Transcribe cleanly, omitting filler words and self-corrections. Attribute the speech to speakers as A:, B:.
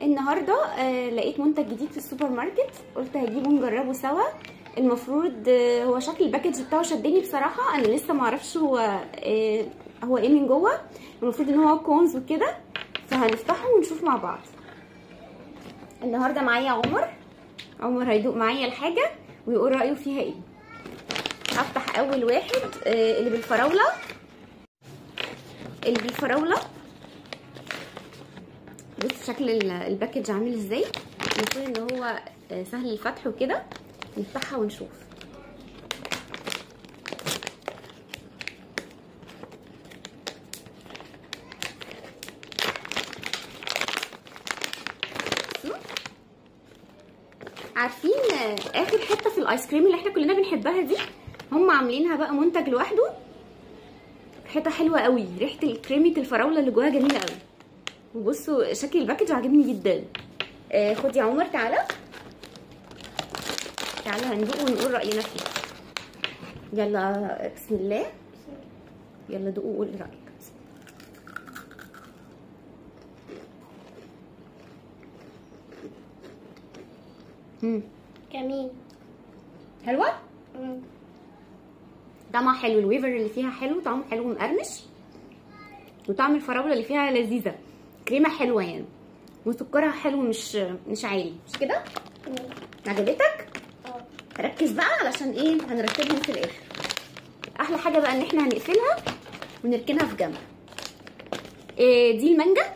A: النهارده لقيت منتج جديد في السوبر ماركت، قلت هجيبه نجربه سوا. المفروض هو شكل الباكج بتاعه شدني بصراحه، انا لسه معرفش هو ايه من جوه. المفروض ان هو كونز وكده، فهنفتحه ونشوف مع بعض. النهارده معايا عمر هيدوق معايا الحاجه ويقول رايه فيها ايه. هفتح اول واحد اللي بالفراوله. بص شكل الباكج عامل ازاي. المفروض ان هو سهل الفتح وكده. نفتحها ونشوف. عارفين اخر حته في الايس كريم اللي احنا كلنا بنحبها دي، هم عاملينها بقى منتج لوحده. حته حلوه قوي، ريحه الكريمه الفراوله اللي جواها جميله قوي. وبصوا شكل الباكج عاجبني جدا. خد يا عمر، تعالى هندوق ونقول راينا فيه. يلا بسم الله، يلا دوق وقول رايك.
B: جميل.
A: حلوه. طعمها حلو، الويفر اللي فيها حلو، طعمه حلو مقرمش، وطعم الفراوله اللي فيها لذيذه، كريمه حلوه يعني، وسكرها حلو مش عالي، مش كده؟ عجبتك؟ ركز بقى علشان ايه هنرتبهم في الاخر. احلى حاجه بقى ان احنا هنقفلها ونركنها في جنب. دي المانجا